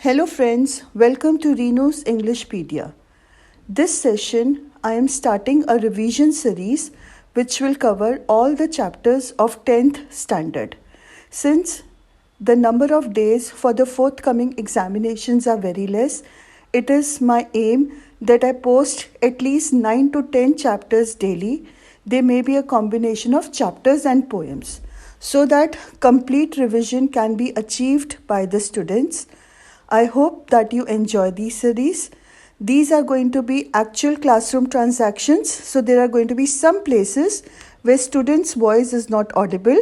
Hello friends, welcome to Reno's Englishpedia. This session I am starting a revision series which will cover all the chapters of 10th standard. Since the number of days for the forthcoming examinations are very less, it is my aim that I post at least 9 to 10 chapters daily. They may be a combination of chapters and poems so that complete revision can be achieved by the students. I hope that you enjoy these series. These are going to be actual classroom transactions, so there are going to be some places where students' voice is not audible,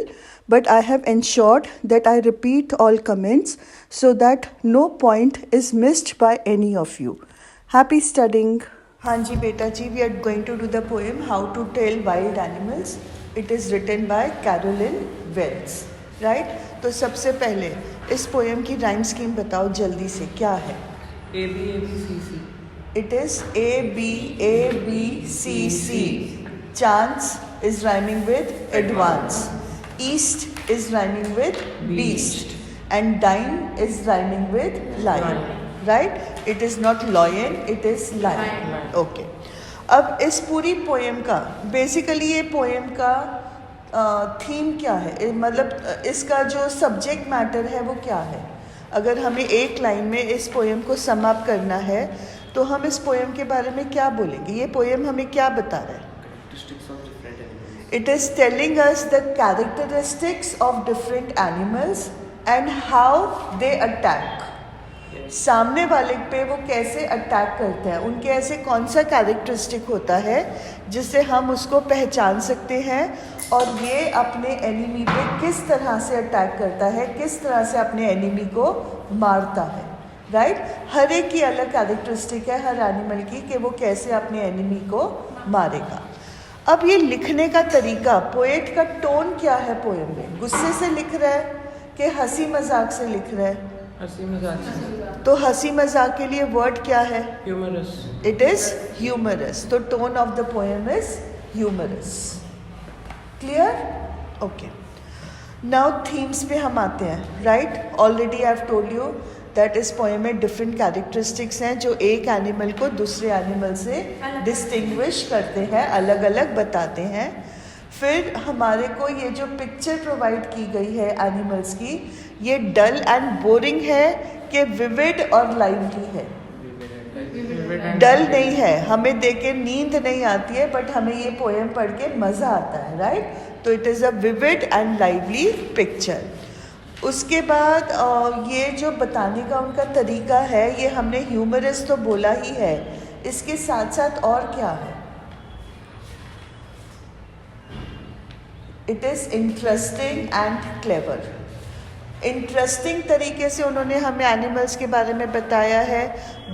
but I have ensured that I repeat all comments so that no point is missed by any of you. Happy studying. Hanji beta ji, we are going to do the poem How to Tell Wild Animals. It is written by Carolyn Wells. Right? तो सबसे पहले इस poem की rhyme scheme बताओ जल्दी से, क्या है? A B A B C C. It is A B C C. Chance is rhyming with advance. East is rhyming with beast. And dine is rhyming with lion. Right? It is not lion, it is lion. Okay. अब इस पूरी poem का basically ये poem का theme क्या है, मतलब इसका जो सब्जेक्ट मैटर है वो क्या है? अगर हमें एक लाइन में इस पोएम को सम अप करना है तो हम इस पोएम के बारे में क्या बोलेंगे? ये पोएम हमें क्या बता रहा है? It is telling us the characteristics of different animals and how they attack. सामने वाले पे वो कैसे अटैक करते हैं, उनके ऐसे कौन सा कैरेक्टरिस्टिक होता है जिससे हम उसको पहचान सकते हैं, और ये अपने एनिमी पे किस तरह से अटैक करता है, किस तरह से अपने एनिमी को मारता है. राइट? हर एक की अलग कैरेक्टरिस्टिक है हर एनिमल की कि वो कैसे अपने एनिमी को मारेगा. अब ये लिखने का तरीका, पोएट का टोन क्या है पोएम में? गुस्से से लिख रहा है कि हंसी मजाक से लिख रहा है? हंसी मजाक. तो हंसी मजाक के लिए वर्ड क्या है? ह्यूमरस. It is humorous. तो tone of the poem is humorous. Clear? Okay. Now themes पे हम आते हैं. Right? Already I have told you that इस पोएम में डिफरेंट कैरेक्टरिस्टिक्स हैं जो एक एनिमल को दूसरे एनिमल से डिस्टिंग्विश करते हैं, अलग अलग बताते हैं. फिर हमारे को ये जो पिक्चर प्रोवाइड की गई है एनिमल्स की, ये डल एंड बोरिंग है कि विविड और लाइवली है? डल नहीं है, हमें देख के नींद नहीं आती है, बट हमें ये पोएम पढ़ के मज़ा आता है. राइट? तो it is a vivid and lively picture. उसके बाद ये जो बताने का उनका तरीका है, ये हमने ह्यूमरस तो बोला ही है, इसके साथ साथ और क्या है? It is interesting and clever. Interesting तरीके से उन्होंने हमें एनिमल्स के बारे में बताया है.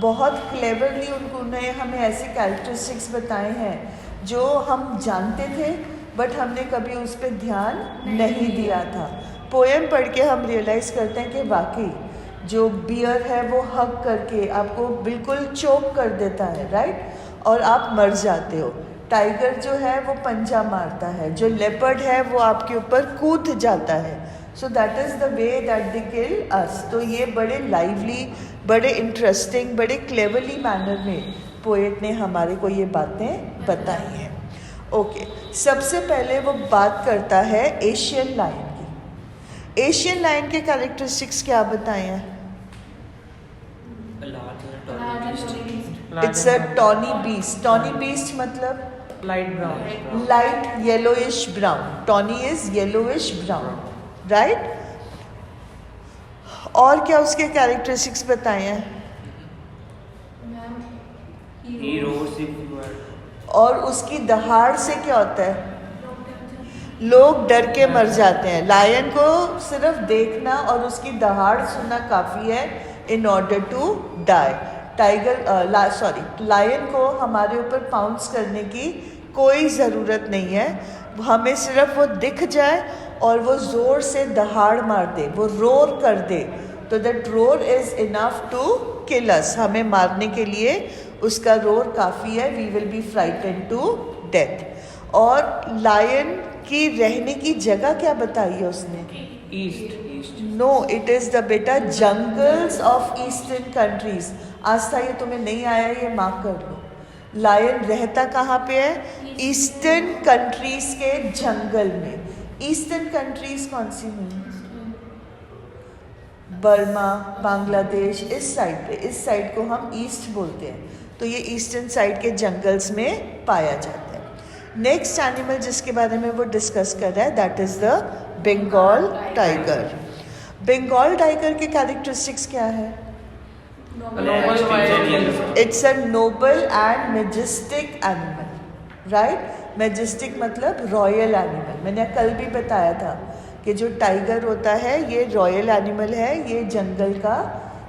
बहुत क्लेवरली उन्होंने हमें ऐसे कैरेक्टरिस्टिक्स बताए हैं जो हम जानते थे बट हमने कभी उस पर ध्यान नहीं दिया था. पोएम पढ़ के हम रियलाइज़ करते हैं कि वाकई जो बियर है वो हग करके आपको बिल्कुल चोक कर देता है. राइट? और आप मर जाते हो. टाइगर जो है वो पंजा मारता है, जो लेपर्ड है वो आपके ऊपर कूद जाता है. So that is the way that they kill us. तो ये बड़े लाइवली, बड़े इंटरेस्टिंग, बड़े क्लेवरली मैनर में पोएट ने हमारे को ये बातें बताई हैं. ओके. सबसे पहले वो बात करता है एशियन लायन की. एशियन लायन के कैरेक्टरिस्टिक्स क्या बताए हैं? It's a tawny beast. Tawny beast मतलब light brown. Light yellowish brown. Tawny is yellowish brown. Right? और क्या उसके कैरेक्टरिस्टिक्स बताए हैं? और उसकी दहाड़ से क्या होता है? लोग डर के मर जाते हैं. लायन को सिर्फ देखना और उसकी दहाड़ सुनना काफ़ी है in order to die. Lion को हमारे ऊपर पाउंस करने की कोई ज़रूरत नहीं है. हमें सिर्फ वो दिख जाए और वो ज़ोर से दहाड़ मार दे, वो रोर कर दे, तो that roar is enough to kill us. हमें मारने के लिए उसका रोर काफ़ी है. We will be frightened to death. और लायन की रहने की जगह क्या बताई है उसने? East. No, it is the बेटा जंगल्स ऑफ ईस्टर्न कंट्रीज। आज था ये तुम्हें नहीं आया, ये मार्क कर लो। लायन रहता कहाँ पे है? ईस्टर्न कंट्रीज के जंगल में। ईस्टर्न कंट्रीज कौन सी हुई? बर्मा, बांग्लादेश, इस साइड पे, इस साइड को हम ईस्ट बोलते हैं। तो ये ईस्टर्न साइड के जंगल्स में पाया जाता है। नेक्स्ट एनिमल जिसके बारे में वो डिस्कस कर रहा है that is the Bengal tiger. Bengal tiger के कैरेक्टरिस्टिक्स क्या है? It's a noble and majestic animal, right? Majestic मतलब रॉयल एनिमल। मैंने कल भी बताया था कि जो टाइगर होता है ये रॉयल एनिमल है, ये जंगल का,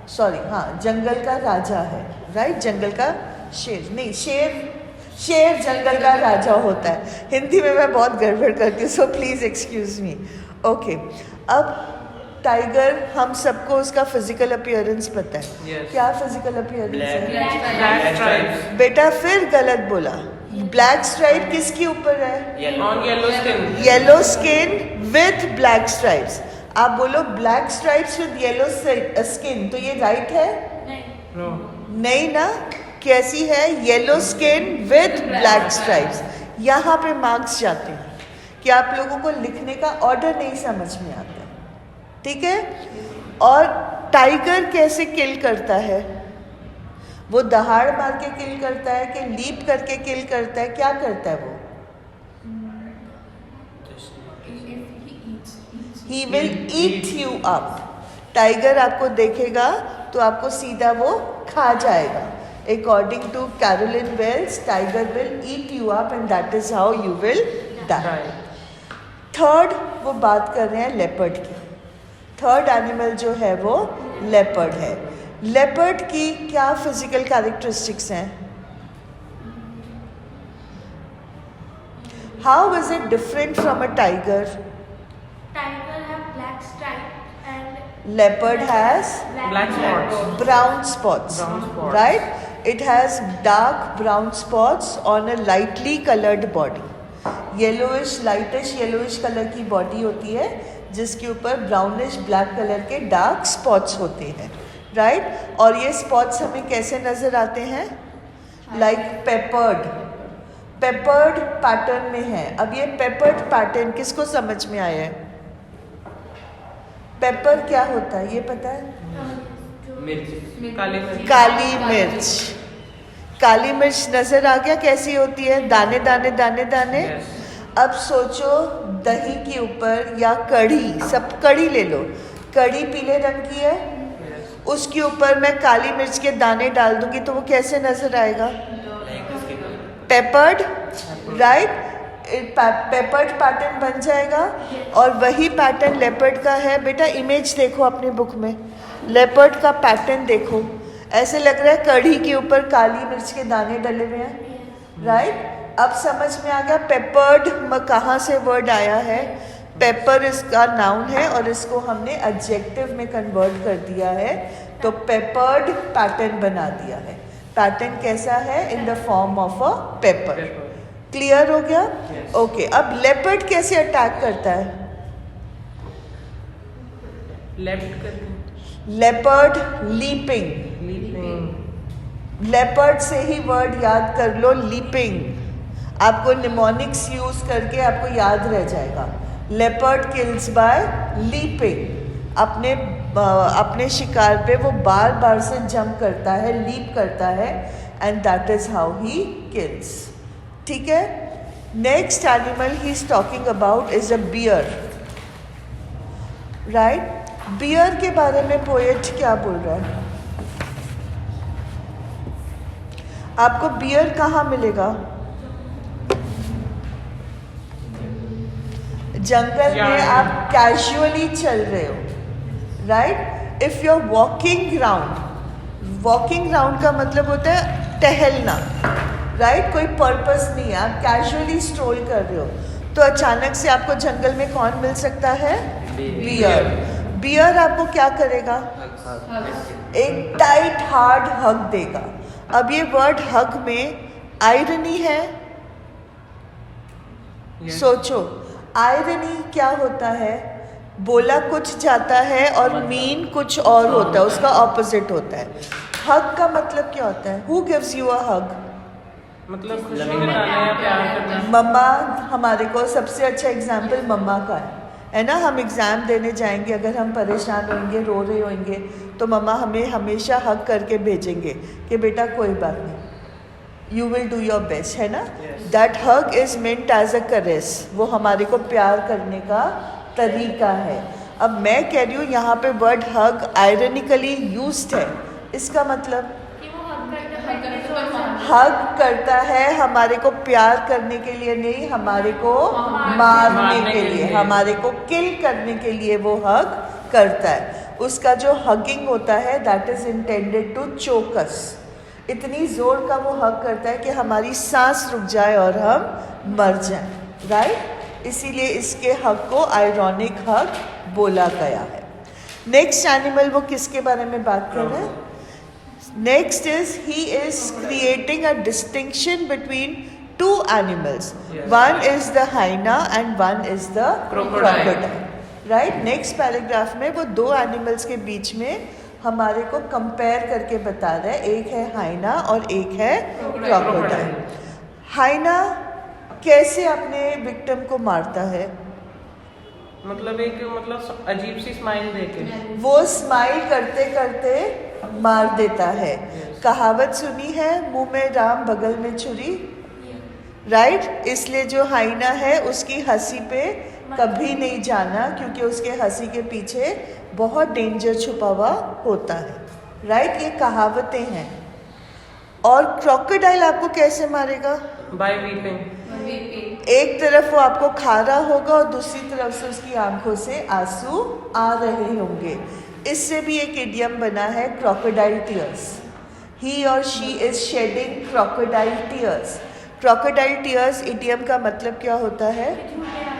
सॉरी हाँ, जंगल का राजा है, राइट? जंगल का शेर नहीं, शेर जंगल का राजा होता है। हिंदी में मैं बहुत गड़बड़ करती हूँ, so please excuse me. Okay, अब टाइगर, हम सबको उसका फिजिकल अपीयरेंस पता है। Yes. क्या फिजिकल अपीयरेंस है? Black stripes. बेटा फिर गलत बोला। ब्लैक स्ट्राइप किसके ऊपर है? On yellow skin. Yellow skin with black stripes. आप बोलो black stripes with yellow skin, तो ये राइट है? No. नहीं ना। कैसी है? Yellow skin with black stripes. यहाँ पे मार्क्स जाते हैं कि आप लोगों को लिखने का ऑर्डर नहीं समझ में आता, ठीक है? और टाइगर कैसे किल करता है? वो दहाड़ मार के किल करता है कि लीप करके किल करता है? क्या करता है वो? He will eat you up. Tiger आपको देखेगा तो आपको सीधा वो खा जाएगा। According to Caroline Wells, tiger will eat you up and that is how you will die. Third वो बात कर रहे हैं लेपर्ड की। थर्ड एनिमल जो है वो लेपर्ड है। लेपर्ड की क्या फिजिकल कैरेक्टरिस्टिक्स हैं? How is it different from a tiger? Tiger have black stripe and Leopard has Black spots. brown spots, Brown spots. right? It has dark brown spots on a lightly colored body. Yellowish, lightish yellowish color की body होती है जिसके ऊपर brownish black color के dark spots होते हैं, right? और ये spots हमें कैसे नजर आते हैं? Like peppered पैटर्न में है। अब ये पेपर्ड पैटर्न किसको समझ में आया है? पेपर क्या होता है ये पता है? काली मिर्च. काली मिर्च। काली मिर्च नजर आ गया कैसी होती है? दाने दाने दाने दाने। Yes. अब सोचो दही के ऊपर या कढ़ी, सब कढ़ी ले लो, कढ़ी पीले रंग की है, Yes. उसके ऊपर मैं काली मिर्च के दाने डाल दूंगी तो वो कैसे नजर आएगा? Peppered, right? पेपर्ड पैटर्न बन जाएगा। और वही पैटर्न लेपर्ड का है। बेटा इमेज देखो अपनी बुक में, लेपर्ड का पैटर्न देखो, ऐसे लग रहा है कढ़ी के ऊपर काली मिर्च के दाने डले हुए हैं, राइट? अब समझ में आ गया पेपर्ड कहाँ से वर्ड आया है। पेपर इसका नाउन है और इसको हमने एडजेक्टिव में कन्वर्ट कर दिया है, तो पेपर्ड पैटर्न बना दिया है। पैटर्न कैसा है? In the form of a paper. Clear हो गया? Yes. ओके, अब लेपर्ड कैसे अटैक करता है? Left करके. Leopard leaping. Leaping. लेपर्ड से ही वर्ड याद कर लो, लीपिंग। आपको निमोनिक्स यूज करके आपको याद रह जाएगा। Leopard kills by leaping. अपने शिकार पे वो बार बार से जंप करता है, लीप करता है, and that is how he kills. ठीक है? Next animal he is talking about is a bear, right? Bear के बारे में पोएट क्या बोल रहा है? आपको बियर कहाँ मिलेगा? जंगल में आप कैजुअली चल रहे हो, right? If you are walking round का मतलब होता है टहलना, राइट? कोई पर्पस नहीं है, आप कैजुअली स्ट्रोल कर रहे हो, तो अचानक से आपको जंगल में कौन मिल सकता है? बियर। बियर आपको क्या करेगा? एक टाइट हार्ड हग देगा। अब ये वर्ड हग में आयरनी है। Yes. सोचो आयरनी क्या होता है? बोला कुछ जाता है और मीन कुछ और होता है, उसका ऑपोजिट होता है. हग का मतलब क्या होता है? हु गिव्स यू अ हग? मतलब खुशी जताना या प्यार करना. मम्मा. हमारे को सबसे अच्छा एग्जाम्पल मम्मा का है ना. हम एग्ज़ाम देने जाएंगे, अगर हम परेशान होंगे, रो रहे होंगे, तो मम्मा हमें हमेशा हग करके भेजेंगे कि बेटा कोई बात नहीं, you will do your best, है ना. That hug is meant as a caress. वो हमारे को प्यार करने का तरीका है. अब मैं कह रही हूँ यहाँ पे वर्ड हग आयरनिकली यूज्ड है. इसका मतलब कि वो हग हग करता है हमारे को प्यार करने के लिए नहीं, हमारे को मारने के लिए, हमारे को किल करने के लिए वो हग करता है. उसका जो हगिंग होता है दैट इज इंटेंडेड टू चोक अस. इतनी जोर का वो हग करता है कि हमारी सांस रुक जाए और हम मर जाएं. राइट. इसीलिए इसके हग को आयरॉनिक हग बोला गया है. नेक्स्ट एनिमल, वो किसके बारे में बात कर रहे हैं? Next is he is creating a distinction between two animals. Yes. One is the hyena and one is the Crocodile. Right? Next paragraph में वो दो animals के बीच में हमारे को compare करके बता रहा है. एक है hyena और एक है crocodile. hyena कैसे अपने victim को मारता है? मतलब एक मतलब अजीब सी स्माइल देके वो स्माइल करते करते मार देता है. कहावत सुनी है, मुंह में राम बगल में छुरी. राइट. इसलिए जो हाइना है उसकी हंसी पे कभी नहीं जाना, क्योंकि उसके हंसी के पीछे बहुत डेंजर छुपा हुआ होता है. राइट. ये कहावतें हैं. और क्रोकोडाइल आपको कैसे मारेगा? By weeping. एक तरफ वो आपको खा रहा होगा और दूसरी तरफ से उसकी आंखों से आंसू आ रहे होंगे. इससे भी एक इडियम बना है, crocodile tears. He or she is shedding crocodile tears. Crocodile tears idiom का मतलब क्या होता है?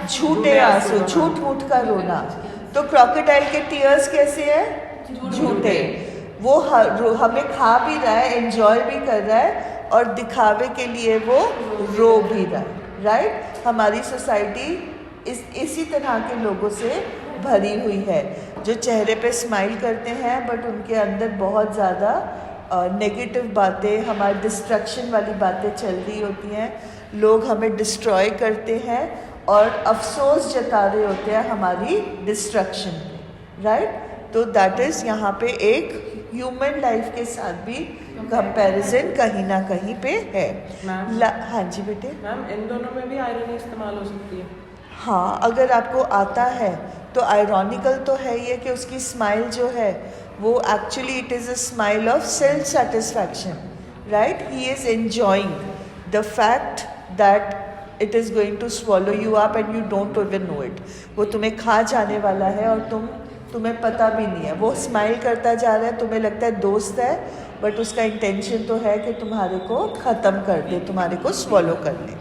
झूठे आंसू, झूठ मूठ का रोना. तो क्रोकोडाइल के टीयर्स कैसे है? झूठे. वो हमें खा भी रहा है, एंजॉय भी कर रहा है, और दिखावे के लिए वो रो भी रहा है. राइट. हमारी सोसाइटी इसी तरह के लोगों से भरी हुई है, जो चेहरे पे स्माइल करते हैं बट उनके अंदर बहुत ज़्यादा नेगेटिव बातें, हमारी डिस्ट्रक्शन वाली बातें चल रही होती हैं. लोग हमें डिस्ट्रॉय करते हैं और अफसोस जता रहे होते हैं हमारी डिस्ट्रक्शन पे. राइट. तो दैट इज़ यहाँ पे एक ह्यूमन लाइफ के साथ भी कंपैरिजन कहीं ना कहीं पे है. हाँ जी बेटे. मैम इन दोनों में भी आयरनी इस्तेमाल हो सकती है? हाँ, अगर आपको आता है तो आयरॉनिकल तो है ये कि उसकी स्माइल जो है वो actually it is a smile of self satisfaction. Right. He is enjoying the fact that it is going to swallow you up and you don't even know it. वो तुम्हें खा जाने वाला है और तुम्हें पता भी नहीं है. वो स्माइल करता जा रहा है, तुम्हें लगता है दोस्त है, बट उसका इंटेंशन तो है कि तुम्हारे को ख़त्म कर दे, तुम्हारे को स्वॉलो कर ले.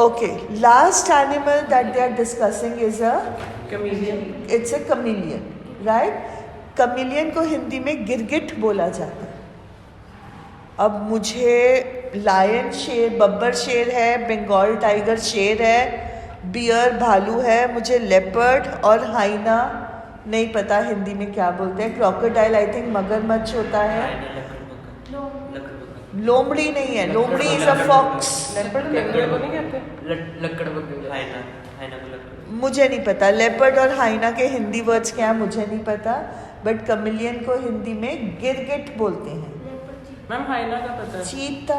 Okay. Last animal that they are discussing is a chameleon. It's a chameleon. Right. Chameleon को हिंदी में गिरगिट बोला जाता है. अब मुझे लायन शेर, बब्बर शेर है, बंगाल टाइगर शेर है, बियर भालू है, मुझे लेपर्ड और हाइना नहीं पता हिंदी में क्या बोलते हैं. क्रोकोडाइल आई थिंक मगरमच्छ होता है. लोमड़ी नहीं है, लोमड़ी इज अ फॉक्स. लेपर्ड तेंदुए को नहीं कहते? मुझे नहीं पता लेपर्ड और हाइना के हिंदी वर्ड्स क्या है, मुझे नहीं पता. बट कमिलियन को हिंदी में गिरगिट बोलते हैं. मैम हाइना का पता है? चीता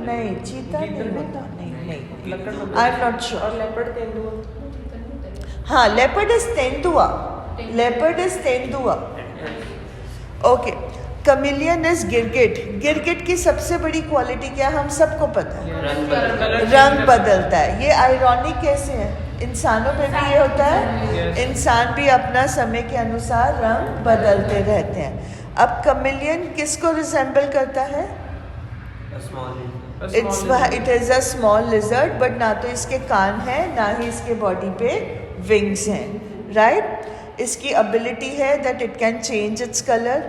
नहीं, चीता नहीं होता. नहीं, लकड़. I am not sure. और लेपर्ड तेंदुआ? हाँ, लेपर्ड इज तेंदुआ. लेपर्ड इज तेंदुआ. ओके. कमिलियन इज गिरगिट. गिरगिट की सबसे बड़ी क्वालिटी क्या है, हम सबको पता है, रंग बदलता है. ये आयरॉनिक कैसे है? इंसानों पे भी ये होता है. इंसान भी अपना समय के अनुसार रंग बदलते रहते हैं. अब कमिलियन किसको रिजेंबल करता है? It is a small lizard. But ना तो इसके कान हैं, ना ही इसके बॉडी पे विंग्स हैं. राइट. इसकी एबिलिटी है that it can change its colour.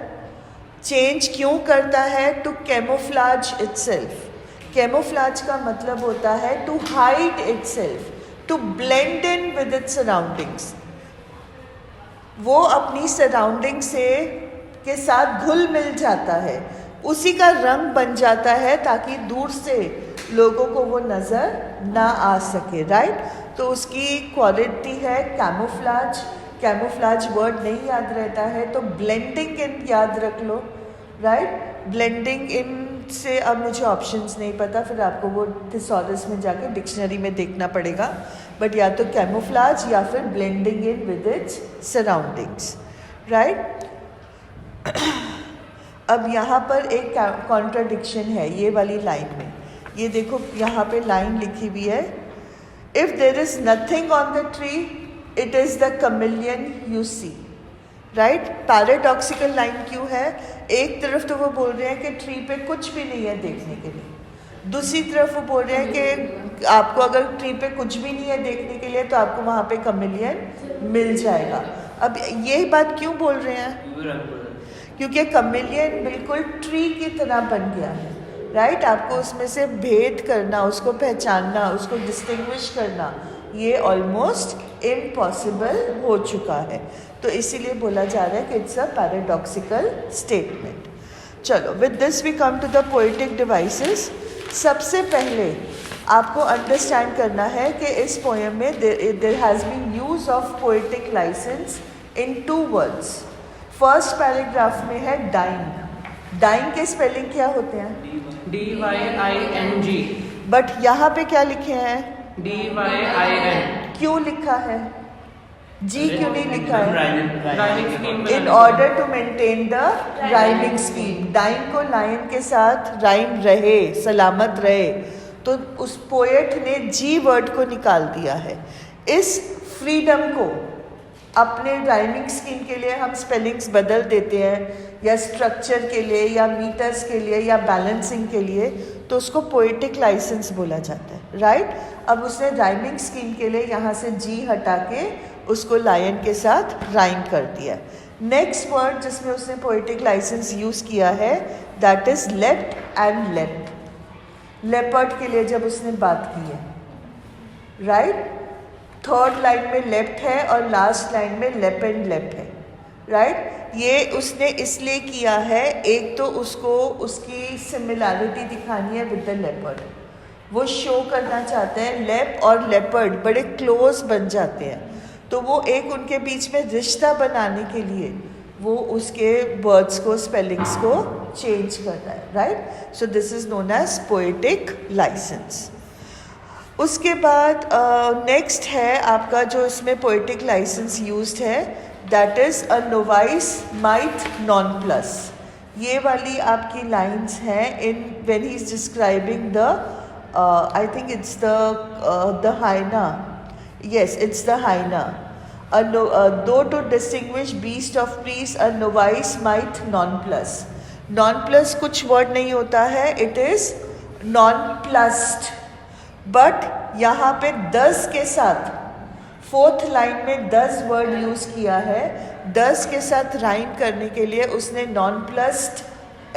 Change क्यों करता है? To camouflage itself. कैमोफ्लाज का मतलब होता है to hide itself, to blend in with its surroundings. वो अपनी सराउंडिंग से के साथ घुल मिल जाता है, उसी का रंग बन जाता है ताकि दूर से लोगों को वो नज़र ना आ सके, राइट। तो उसकी क्वालिटी है कैमोफ्लाज। कैमोफ्लाज वर्ड नहीं याद रहता है तो ब्लेंडिंग इन याद रख लो, राइट। ब्लेंडिंग इन से अब मुझे ऑप्शंस नहीं पता, फिर आपको वो थिसॉरस में जाके डिक्शनरी में देखना पड़ेगा, बट या तो कैमोफ्लाज या फिर blending in with its surroundings, right. अब यहाँ पर एक कॉन्ट्राडिक्शन है ये वाली लाइन में, ये देखो यहाँ पे लाइन लिखी हुई है, if there is nothing on the tree it is the chameleon you see, right. Paradoxical line क्यों है? एक तरफ तो वो बोल रहे हैं कि ट्री पे कुछ भी नहीं है देखने के लिए, दूसरी तरफ वो बोल रहे हैं कि आपको अगर ट्री पे कुछ भी नहीं है देखने के लिए तो आपको वहाँ पे कमिलियन मिल जाएगा। अब ये बात क्यों बोल रहे हैं? क्योंकि कमिलियन बिल्कुल ट्री की तरह बन गया है, राइट। आपको उसमें से भेद करना, उसको पहचानना, उसको डिस्टिंग्विश करना, ये ऑलमोस्ट इम्पॉसिबल हो चुका है, तो इसीलिए बोला जा रहा है कि इट्स अ पैराडॉक्सिकल स्टेटमेंट। चलो, with this we come to the poetic devices. सबसे पहले आपको अंडरस्टैंड करना है कि इस पोएम में there has been use of poetic license in 2 words. First paragraph में है डाइंग। डाइंग के स्पेलिंग क्या होते हैं? DYING। बट यहाँ पे क्या लिखे हैं? DYIN। क्यों लिखा है? जी क्यों नहीं लिखा है? Rhyming scheme in order to maintain the rhyming scheme. Dying को लायन के साथ राइम रहे, सलामत रहे, तो उस पोएट ने जी वर्ड को निकाल दिया है। इस फ्रीडम को अपने राइमिंग स्कीम के लिए हम स्पेलिंग्स बदल देते हैं, या स्ट्रक्चर के लिए, या मीटर्स के लिए, या बैलेंसिंग के लिए, तो उसको पोएटिक लाइसेंस बोला जाता है, राइट। अब उसने राइमिंग स्कीम के लिए यहाँ से जी हटा के उसको लायन के साथ राइम कर दिया। नेक्स्ट वर्ड जिसमें उसने पोएटिक लाइसेंस यूज़ किया है दैट इज़ लेप्ट एंड लेप। लेपर्ड के लिए जब उसने बात की है, राइट। थर्ड लाइन में लेफ्ट है और लास्ट लाइन में लेप एंड लेप है, राइट। ये उसने इसलिए किया है, एक तो उसको उसकी सिमिलैरिटी दिखानी है विद द लेपर्ड, वो शो करना चाहते हैं लेप और लेपर्ड बड़े क्लोज बन जाते हैं, तो वो एक उनके बीच में रिश्ता बनाने के लिए वो उसके वर्ड्स को, स्पेलिंग्स को चेंज कर रहा है, right. So this is known as poetic licence. उसके बाद नेक्स्ट है आपका जो इसमें पोएटिक लाइसेंस यूज्ड है that is a novice might nonplus. ये वाली आपकी लाइंस हैं in when he is describing the I think it's the hyena, yes it's the hyena. Though to distinguish beast of priest a novice might nonplus. Nonplus कुछ word नहीं होता है, it is nonplussed. But यहाँ पे 10 के साथ 4th line में 10 word use किया है, 10 के साथ राइम करने के लिए उसने nonplussed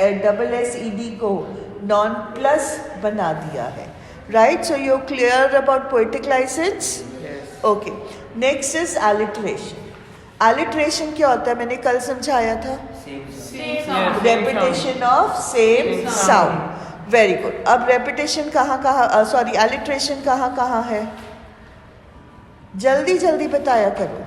SSED को nonplus बना दिया है, right? So you're clear about poetic license? Okay, next is alliteration. alliteration क्या होता है? मैंने कल समझाया था, repetition of same sound. Very good. अब रेपिटेशन alliteration कहाँ कहाँ है? जल्दी जल्दी बताया करो।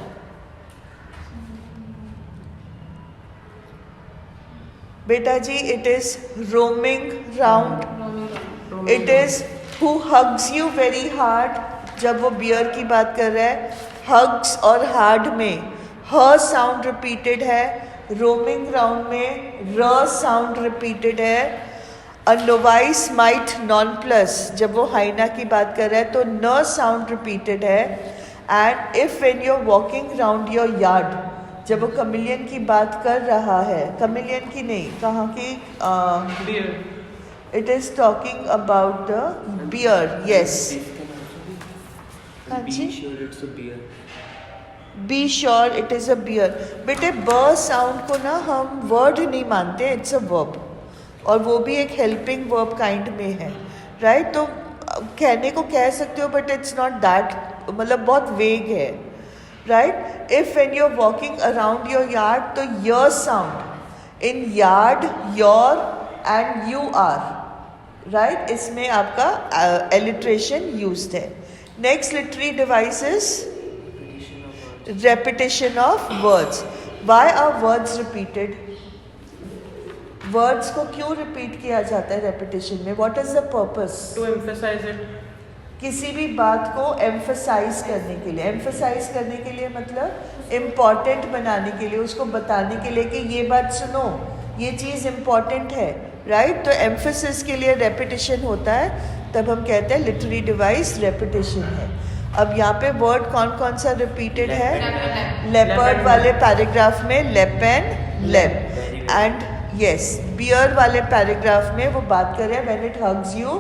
बेटा जी, it is roaming round, it is who hugs you very hard. जब वो बियर की बात कर रहा है, हग्स और हार्ड में ह साउंड रिपीटेड है, रोमिंग राउंड में र साउंड रिपीटेड है। अ नोवाइस माइट नॉन प्लस, जब वो हाइना की बात कर रहा है तो न साउंड रिपीटेड है। And if when you are walking round your yard, जब वो कमिलियन की बात कर रहा है, कमिलियन की नहीं, कहाँ की? It is talking about the bear, yes. Be sure it is a bear. बेटे ब साउंड को ना हम वर्ड नहीं मानते, इट्स अ वर्ब, और वो भी एक हेल्पिंग वर्ब काइंड में है, राइट। तो कहने को कह सकते हो बट इट्स नॉट दैट, मतलब बहुत वेग है, right? If when you're walking around your yard, तो your sound in yard, your and you are, right? इसमें आपका alliteration used है. Next literary device is repetition of words. Why are words repeated? Words को क्यों repeat किया जाता है repetition में? What is the purpose? To emphasize it. किसी भी बात को एम्फसाइज करने के लिए. एम्फसाइज करने के लिए मतलब इम्पॉर्टेंट बनाने के लिए, उसको बताने के लिए कि ये बात सुनो, ये चीज़ इम्पॉर्टेंट है, राइट? तो एम्फसिस के लिए रेपिटेशन होता है, तब हम कहते हैं लिटरेरी डिवाइस रेपिटेशन है. अब यहाँ पे वर्ड कौन कौन सा रिपीटेड है? लेपर्ड वाले पैराग्राफ में लेपेन, लेप. एंड यस, बियर वाले पैराग्राफ में वो बात कर रहे हैं when it hugs you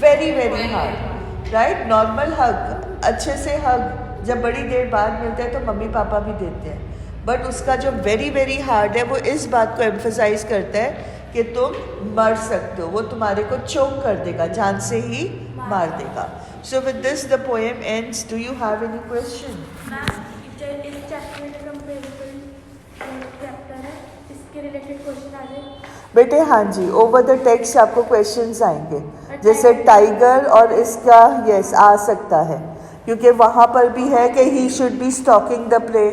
very very hard, right? Normal hug, अच्छे से हग जब बड़ी देर बाद मिलते हैं तो मम्मी पापा भी देते हैं, बट उसका जो वेरी वेरी हार्ड है वो इस बात को एम्फसाइज करता है कि तुम मर सकते हो, वो तुम्हारे को चोक कर देगा, जान से ही मार देगा. So with this the poem ends. Do you have any question? इस चैप्टर में कंपेरेबल चैप्टर है, इसके रिलेटेड क्वेश्चन आ जाए. बेटे हाँ जी, ओवर द टेक्स्ट आपको क्वेश्चंस आएंगे, जैसे टाइगर और इसका यस आ सकता है, क्योंकि वहाँ पर भी है कि he should be stalking the prey,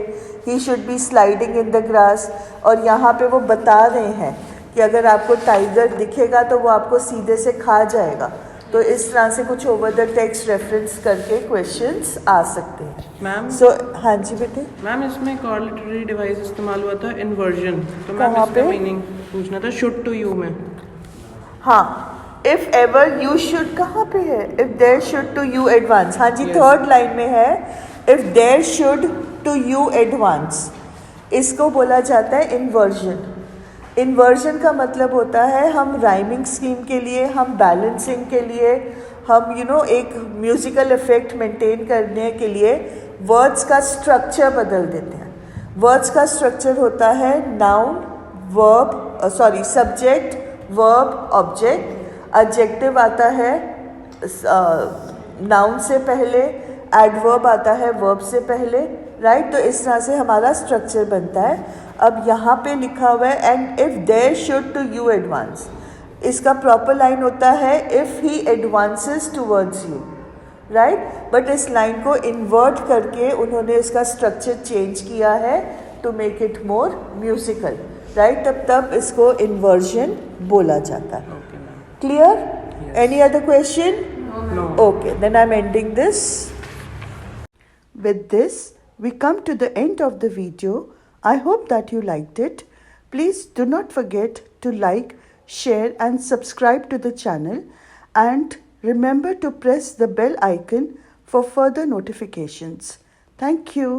he should be sliding in the grass, और यहाँ पे वो बता रहे हैं कि अगर आपको टाइगर दिखेगा तो वो आपको सीधे से खा जाएगा. तो इस तरह से कुछ ओवर द टेक्स्ट रेफरेंस करके क्वेश्चंस आ सकते हैं. मैम हाँ जी बेटे. मैम इसमें एक और लिटरेरी डिवाइस इस्तेमाल हुआ था, इन्वर्जन. तो मैम कहाँ इसका पे? मीनिंग पूछना था. शुड टू यू में. हाँ, इफ एवर यू शुड कहाँ पे है? If there should to you advance. हाँ जी, थर्ड लाइन में है if there should to you advance. इसको बोला जाता है इन्वर्जन. इन्वर्जन का मतलब होता है हम राइमिंग स्कीम के लिए, हम बैलेंसिंग के लिए, हम एक म्यूज़िकल इफेक्ट मेंटेन करने के लिए वर्ड्स का स्ट्रक्चर बदल देते हैं. वर्ड्स का स्ट्रक्चर होता है noun, verb, subject, verb, object. Adjective आता है नाउन से पहले, एडवर्ब आता है वर्ब से पहले, राइट? तो इस तरह से हमारा स्ट्रक्चर बनता है. अब यहाँ पे लिखा हुआ है and if there should to you advance. इसका प्रॉपर लाइन होता है if he advances towards you, right? But इस लाइन को इन्वर्ट करके उन्होंने इसका स्ट्रक्चर चेंज किया है to make it more musical, right? तब इसको इन्वर्जन बोला जाता है. Clear? Any other question? No. Okay, then I'm ending this. With this, we come to the end of the video. I hope that you liked it. Please do not forget to like, share and subscribe to the channel, and remember to press the bell icon for further notifications. Thank you.